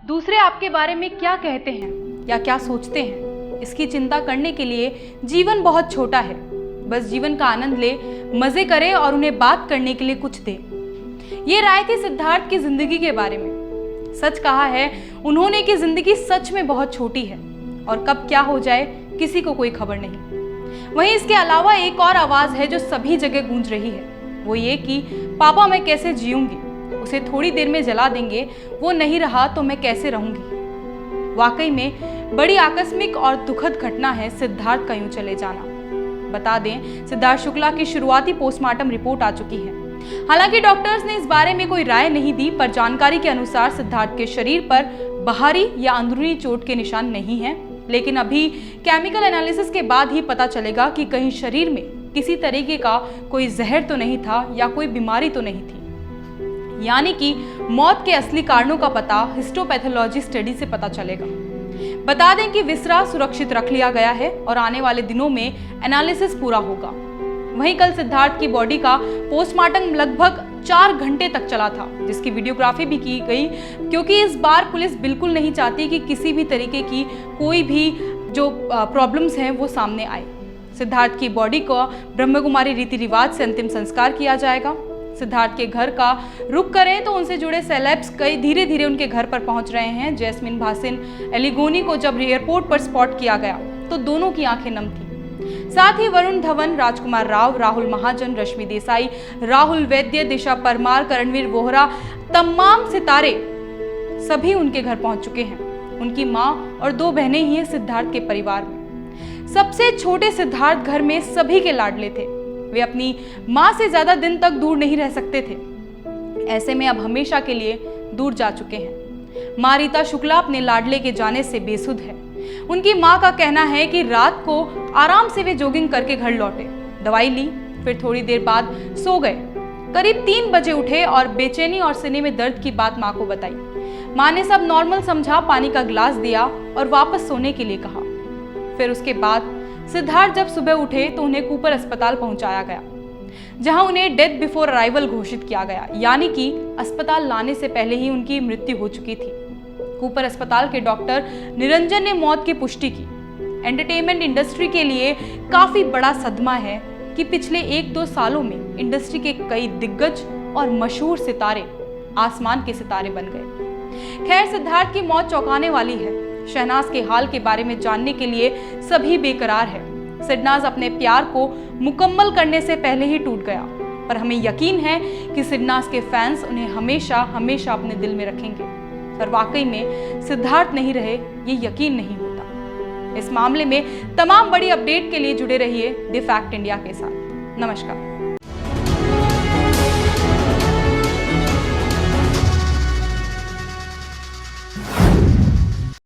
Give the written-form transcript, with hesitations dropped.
दूसरे आपके बारे में क्या कहते हैं या क्या सोचते हैं, इसकी चिंता करने के लिए जीवन बहुत छोटा है। बस जीवन का आनंद ले, मजे करे और उन्हें बात करने के लिए कुछ दे। ये राय थी सिद्धार्थ की जिंदगी के बारे में। सच कहा है उन्होंने कि जिंदगी सच में बहुत छोटी है और कब क्या हो जाए किसी को कोई खबर नहीं। वहीं इसके अलावा एक और आवाज है जो सभी जगह गूंज रही है, वो ये कि पापा मैं कैसे जीऊंगी, उसे थोड़ी देर में जला देंगे, वो नहीं रहा तो मैं कैसे रहूंगी। वाकई में बड़ी आकस्मिक और दुखद घटना है सिद्धार्थ का यूं चले जाना। बता दें, सिद्धार्थ शुक्ला की शुरुआती पोस्टमार्टम रिपोर्ट आ चुकी है। हालांकि डॉक्टर्स ने इस बारे में कोई राय नहीं दी, पर जानकारी के अनुसार सिद्धार्थ के शरीर पर बाहरी या अंदरूनी चोट के निशान नहीं हैं, लेकिन अभी केमिकल एनालिसिस के बाद ही पता चलेगा कि कहीं शरीर में किसी तरीके का कोई जहर तो नहीं था या कोई बीमारी तो नहीं थी। यानी कि मौत के असली कारणों का पता हिस्टोपैथोलॉजी स्टडी से पता चलेगा। बता दें कि विसरा सुरक्षित रख लिया गया है और आने वाले दिनों में एनालिसिस पूरा होगा। वहीं कल सिद्धार्थ की बॉडी का पोस्टमार्टम लगभग 4 घंटे तक चला था, जिसकी वीडियोग्राफी भी की गई, क्योंकि इस बार पुलिस बिल्कुल नहीं चाहती कि किसी भी तरीके की कोई भी जो प्रॉब्लम्स हैं वो सामने आए। सिद्धार्थ की बॉडी को ब्रह्मकुमारी रीति रिवाज से अंतिम संस्कार किया जाएगा। सिद्धार्थ के घर का रुख करें तो उनसे जुड़े सेलेब्स कई धीरे धीरे उनके घर पर पहुंच रहे हैं। जैस्मिन भासिन एलिगोनी को जब एयरपोर्ट पर स्पॉट किया गया तो दोनों की आंखें नम थीं। साथ ही वरुण धवन, राजकुमार राव, राहुल महाजन, रश्मि देसाई, राहुल वैद्य, दिशा परमार, करणवीर वोहरा, तमाम सितारे सभी उनके घर पहुंच चुके हैं। उनकी माँ और 2 बहनें ही हैं सिद्धार्थ के परिवार में। सबसे छोटे सिद्धार्थ घर में सभी के लाडले थे। वे अपनी माँ से ज्यादा दिन तक दूर नहीं रह सकते थे। ऐसे में अब हमेशा के लिए दूर जा चुके हैं। माँ रीता शुक्ला अपने लाडले के जाने से बेसुध है। उनकी माँ का कहना है कि रात को आराम से वे जॉगिंग करके घर लौटे, दवाई ली, फिर थोड़ी देर बाद सो गए। करीब 3 बजे उठे और बेचैनी और सीने में दर्द की बात माँ को बताई। माँ ने सब नॉर्मल समझा, पानी का गिलास दिया और वापस सोने के लिए कहा। फिर उसके बाद सिद्धार्थ जब सुबह उठे तो उन्हें कूपर अस्पताल पहुंचाया गया, जहां उन्हें डेथ बिफोर अराइवल घोषित किया गया, यानी कि अस्पताल लाने से पहले ही उनकी मृत्यु हो चुकी थी। कूपर अस्पताल के डॉक्टर निरंजन ने मौत की पुष्टि की। एंटरटेनमेंट इंडस्ट्री के लिए काफी बड़ा सदमा है कि पिछले 1-2 सालों में इंडस्ट्री के कई दिग्गज और मशहूर सितारे आसमान के सितारे बन गए। खैर, सिद्धार्थ की मौत चौंकाने वाली है। शहनाज के हाल के बारे में जानने के लिए सभी बेकरार है। सिडनाज अपने प्यार को मुकम्मल करने से पहले ही टूट गया, पर हमें यकीन है कि सिडनाज के फैंस उन्हें हमेशा हमेशा अपने दिल में रखेंगे। पर वाकई में सिद्धार्थ नहीं रहे, ये यकीन नहीं होता। इस मामले में तमाम बड़ी अपडेट के लिए जुड़े रहिए द फैक्ट इंडिया के साथ। नमस्कार।